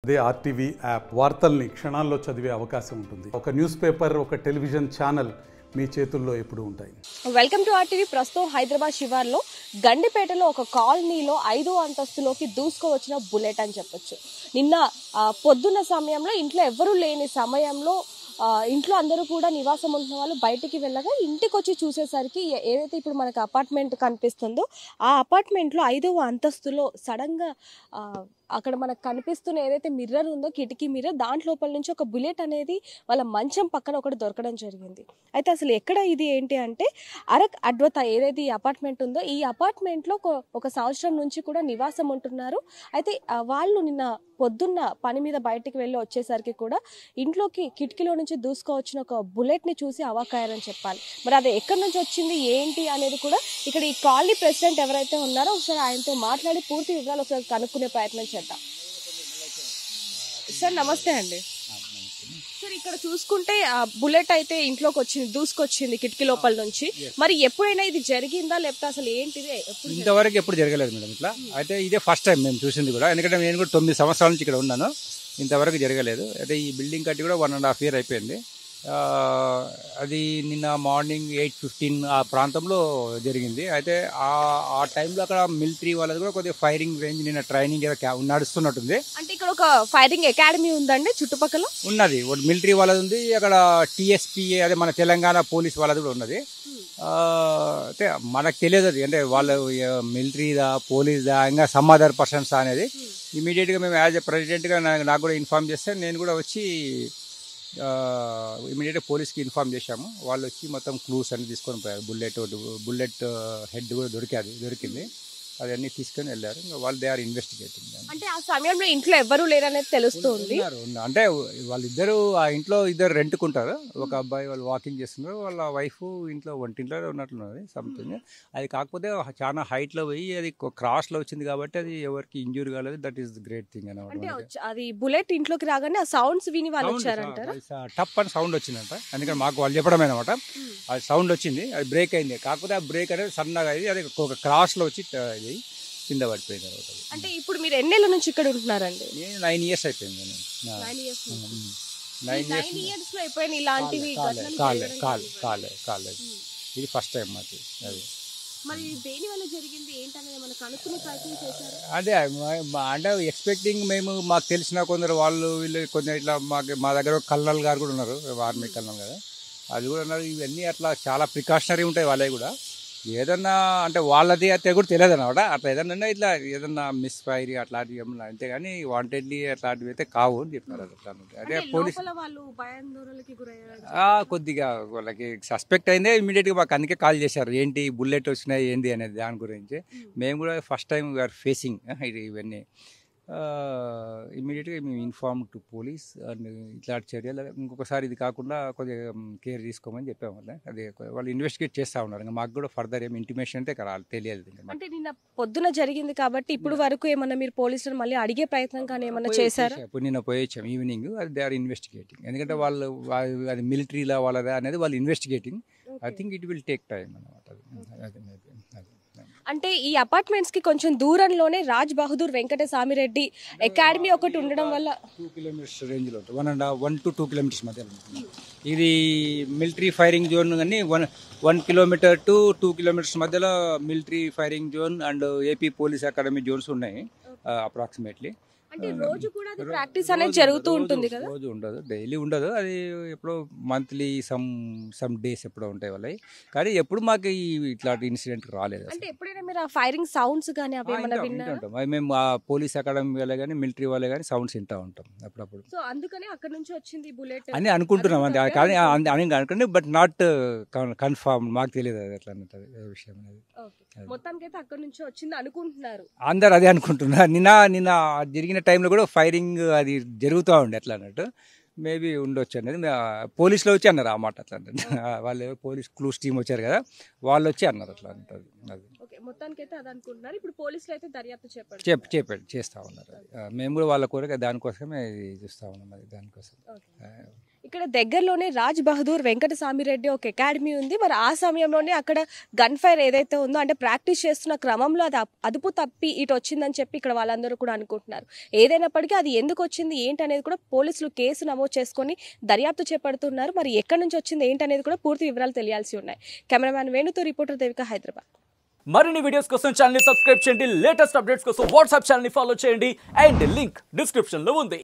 అదే RTV app వార్తల్ని క్షణాల్లో చదివే అవకాశం ఉంటుంది. ఒక న్యూస్ పేపర్, ఒక టెలివిజన్ ఛానల్ మీ చేతుల్లో ఎప్పుడూ ఉంటాయి. Welcome to RTV. ప్రస్తుతం హైదరాబాద్ శివార్లో గండిపేటలో ఒక కాలనీలో 5వ అంతస్తులోకి దూసుకువచ్చిన బుల్లెట్ అని చెప్పొచ్చు. నిన్న పొద్దున్న సమయంలో ఇంట్లో ఎవరూ లేని సమయంలో ఇంట్లో అందరూ కూడా నివాసం ఉంటున్న వాళ్ళు బయటికి వెళ్ళగా ఇంటికి వచ్చి చూసేసరికి ఏదైతే ఇప్పుడు మనకు అపార్ట్మెంట్ కనిపిస్తుందో ఆ అపార్ట్మెంట్లో 5వ అంతస్తులో సడన్గా అక్కడ మనకు కనిపిస్తున్న ఏదైతే మిర్రర్ ఉందో, కిటికీ మిర్రర్, దాంట్లోపల నుంచి ఒక బుల్లెట్ అనేది వాళ్ళ మంచం పక్కన ఒకటి దొరకడం జరిగింది. అయితే అసలు ఎక్కడ ఇది ఏంటి అంటే అరక్ అడ్వత ఏదైతే ఈ అపార్ట్మెంట్ ఉందో ఈ అపార్ట్మెంట్లో ఒక సంవత్సరం నుంచి కూడా నివాసం ఉంటున్నారు. అయితే వాళ్ళు నిన్న పొద్దున్న పని మీద బయటికి వెళ్ళి వచ్చేసరికి కూడా ఇంట్లోకి కిటికీలో నుంచి దూసుకోవచ్చిన ఒక బుల్లెట్ని చూసి అవాక్కయ్యారని చెప్పాలి. మరి అది ఎక్కడి నుంచి వచ్చింది ఏంటి అనేది కూడా ఇక్కడ ఈ కాలనీ ప్రెసిడెంట్ ఎవరైతే ఉన్నారో ఒకసారి ఆయనతో మాట్లాడి పూర్తి వివరాలు ఒకసారి కనుక్కునే ప్రయత్నం చేద్దాం. సార్ నమస్తే అండి. సార్ ఇక్కడ చూసుకుంటే బుల్లెట్ అయితే ఇంట్లోకి దూసుకొచ్చింది కిటికీ లోపల నుంచి. మరి ఎప్పుడైనా ఇది జరిగిందా లేకపోతే అసలు ఏంటిది? ఇంతవరకు ఎప్పుడు జరగలేదు మేడం ఇట్లా. అయితే ఇదే ఫస్ట్ టైం మేము చూసింది కూడా. ఎందుకంటే నేను కూడా 9 సంవత్సరాల నుంచి ఇక్కడ ఉన్నాను. ఇంతవరకు జరగలేదు. అయితే ఈ బిల్డింగ్ కట్టి కూడా 1.5 year అయిపోయింది. అది నిన్న మార్నింగ్ 8:15 ఆ ప్రాంతంలో జరిగింది. అయితే ఆ టైంలో అక్కడ మిలిటరీ వాళ్ళది కూడా కొద్దిగా ఫైరింగ్ రేంజ్ నిన్న ట్రైనింగ్ నడుస్తున్నట్టుంది. అంటే ఇక్కడ ఒక ఫైరింగ్ అకాడమీ ఉందండి చుట్టుపక్కల? ఉన్నది, మిలిటరీ వాళ్ళది ఉంది. అక్కడ TSPA అదే మన తెలంగాణ పోలీస్ వాళ్ళది కూడా ఉన్నది. అయితే మనకు తెలియదు అది అంటే వాళ్ళు మిలిటరీదా పోలీస్దా ఇంకా సమ్ అదర్ పర్సన్స్ అనేది. ఇమీడియట్గా మేము యాజ్ ఎ ప్రెసిడెంట్గా నాకు కూడా ఇన్ఫార్మ్ చేస్తే నేను కూడా వచ్చి ఇమీడియట్గా పోలీస్కి ఇన్ఫార్మ్ చేశాము. వాళ్ళు వచ్చి మొత్తం క్లూస్ అన్ని తీసుకొని పోయారు. బుల్లెట్ హెడ్ కూడా దొరికింది. అవన్నీ తీసుకొని వెళ్ళారు. ఇంకా వాళ్ళు దే ఆర్ ఇన్వెస్టిగేటింగ్. అంటే ఆ సమయంలో ఇంట్లో ఎవరు లేరనేది తెలుస్తుంది. అంటే వాళ్ళిద్దరు ఆ ఇంట్లో ఇద్దరు రెంట్కుంటారు. ఒక అబ్బాయి వాళ్ళు వాకింగ్ చేస్తున్నారు, వాళ్ళ వైఫ్ ఇంట్లో వంటింట్లో ఉన్నట్లున్నది సంథింగ్. అది కాకపోతే చాలా హైట్లో పోయి అది క్రాస్లో వచ్చింది కాబట్టి అది ఎవరికి ఇంజూరీ కాలేదు. దట్ ఈస్ గ్రేట్ థింగ్ అనమాట. అంటే అది బుల్లెట్ ఇంట్లోకి రాగానే ఆ సౌండ్స్ విని వాళ్ళు వచ్చారంటారా? టప్ అని సౌండ్ వచ్చిందంట. ఎందుకంటే మాకు వాళ్ళు చెప్పడమే అనమాట. అది సౌండ్ వచ్చింది, అది బ్రేక్ అయింది. కాకపోతే ఆ బ్రేక్ అనేది సన్నగా అయింది. అది ఒక క్రాస్లో వచ్చి కింద పడిపోయిన తర్వాత. అంటే ఇప్పుడు మీరు ఎన్నేళ్ళ నుంచి ఇక్కడ ఉంటున్నారండి? నేను 9 years అయిపోయింది. 9 years. 9 years లో ఎప్పుడైనా ఇలాంటివి కాలేదు. ఇది ఫస్ట్ టైం మాకు. అది మరి దేని వల్ల జరిగింది ఏంటనేది మనకు అనుకునే ప్రయత్నం చేశారు. అదే అంటే ఎక్స్పెక్టింగ్ మాకు తెలిసిన కొందరు వాళ్ళు వీళ్ళు కొంచెం ఇట్లా మా దగ్గర కల్నల్ గారు కూడా ఉన్నారు, ఆర్మీ కల్నల్ గారు. అది కూడా ఉన్నారు. ఇవన్నీ అట్లా చాలా ప్రికాషనరీ ఉంటాయి వాళ్ళవి కూడా. ఏదన్నా అంటే వాళ్ళది అయితే కూడా తెలియదు అనమాట. అట్లా ఏదన్నా ఇట్లా ఏదన్నా మిస్ ఫైర్ అట్లాంటివి ఏమన్నా, అంతేగాని వాంటెడ్లీ అట్లాంటివి అయితే కావు అని చెప్పారు. అట్లా అదే పోలీస్ కొద్దిగా వాళ్ళకి సస్పెక్ట్ అయిందే. ఇమీడియట్గా మాకు అందుకే కాల్ చేశారు, ఏంటి బుల్లెట్ వచ్చినాయి ఏంటి అనేది దాని గురించి. మేము కూడా ఫస్ట్ టైం వీఆర్ ఫేసింగ్ ఇవన్నీ. ఇమీడియట్గా మేము ఇన్ఫార్మ్ టు పోలీస్ అండ్ ఇట్లాంటి చర్యలు ఇంకొకసారి ఇది కాకుండా కొద్దిగా కేర్ తీసుకోమని చెప్పాము. అదే వాళ్ళు ఇన్వెస్టిగేట్ చేస్తూ ఉన్నారు. ఇంకా మాకు కూడా ఫర్దర్ ఏమి ఇంటిమేషన్ అయితే తెలియదు. అంటే నిన్న పొద్దున జరిగింది కాబట్టి ఇప్పుడు వరకు ఏమన్నా మీరు పోలీసులు మళ్ళీ అడిగే ప్రయత్నం కానీ ఏమన్నా చేశారా? ఇప్పుడు నిన్న పోయొచ్చాము ఈవినింగ్. అది దే ఆర్ ఇన్వెస్టిగేటింగ్. ఎందుకంటే వాళ్ళు అది మిలిటరీలా వాళ్ళదా అనేది వాళ్ళు investigating. I think it will take time అనమాట. అంటే ఈ అపార్ట్మెంట్స్ కి కొంచెం దూరంలోనే రాజ్ బహదూర్ వెంకటస్వామిరెడ్డి అకాడమీ ఒకటి ఉండడం వల్ల 2 kilometers రేంజ్లో ఉంటుంది. 1 to 2 kilometers మధ్యలో ఉంటుంది. ఇది మిలిటరీ ఫైరింగ్ జోన్ కానీ 1 kilometer to 2 kilometers మధ్యలో military firing zone and AP police academy zones ఉన్నాయి అప్రాక్సిమేట్లీ. అంటే రోజు కూడా అది ప్రాక్టీస్ అనేది జరుగుతూ ఉంటుంది కదా? రోజు ఉండదు, డైలీ ఉండదు. అది ఎప్పుడో మంత్లీ సమ్ డేస్ ఎప్పుడో ఉంటాయి వాళ్ళవి. కానీ ఎప్పుడు మాకు ఇట్లాంటి ఇన్సిడెంట్ రాలేదు. అంటే ఎప్పుడైనా మీరు ఆ ఫైరింగ్ సౌండ్స్ కానీ అవి ఏమైనా విన్నారా? ఉంటాం మేము ఆ పోలీస్ అకాడమీ వాళ్ళే కానీ మిలిటరీ వాళ్ళే కానీ సౌండ్స్ వింటూ ఉంటాం అప్పుడప్పుడు. సో అందుకనే అక్కడ నుంచి వచ్చింది బుల్లెట్ అని అనుకుంటున్నాం. అంతే కానీ అనుకుంటే బట్ నాట్ కన్ఫర్మ్. మాకు తెలియదు అది ఎట్లా ఉంటుంది విషయం అనేది. మొత్తానికైతే అక్కడ నుంచి వచ్చింది అనుకుంటున్నారు అందరు, అదే అనుకుంటున్నారు. నిన్న జరిగిన టైంలో కూడా ఫైరింగ్ అది జరుగుతూ ఉండే ఎట్లా అన్నట్టు. మేబీ ఉండొచ్చు అనేది పోలీసులో వచ్చి అన్నారు ఆ మాట. అట్లా వాళ్ళు పోలీస్ క్లూస్ టీం వచ్చారు కదా, వాళ్ళు వచ్చి అన్నారు అట్లా అంటుంది. అది మొత్తానికైతే అది అనుకుంటున్నారు. ఇప్పుడు పోలీసులు అయితే దర్యాప్తు చేస్తా ఉన్నారు. మేము కూడా వాళ్ళ కోరిక దానికోసమే చూస్తా ఉన్నాం. అది దానికోసం ఇక్కడ దగ్గరలోనే రాజ్ బహదూర్ వెంకటస్వామిరెడ్డి ఒక అకాడమీ ఉంది. మరి ఆ సమయంలోనే అక్కడ గన్ ఫైర్ ఏదైతే ఉందో అంటే ప్రాక్టీస్ చేస్తున్న క్రమంలో అది అదుపు తప్పి ఇటు వచ్చిందని చెప్పి ఇక్కడ వాళ్ళందరూ కూడా అనుకుంటున్నారు. ఏదైనప్పటికీ అది ఎందుకు వచ్చింది ఏంటనేది కూడా పోలీసులు కేసు నమోదు చేసుకొని దర్యాప్తు చేపడుతున్నారు. మరి ఎక్కడి నుంచి వచ్చింది ఏంటనేది కూడా పూర్తి వివరాలు తెలియాల్సి ఉన్నాయి. కెమెరామ్యాన్ వేణుతో రిపోర్టర్ దేవిక, హైదరాబాద్. మరిన్ని వీడియోస్ కోసం ఛానల్ ని సబ్స్క్రైబ్ చేయండి. లేటెస్ట్ అప్డేట్స్ కోసం వాట్సాప్ ఛానల్ ని ఫాలో చేయండి. అండ్ లింక్ డిస్క్రిప్షన్ లో ఉంది.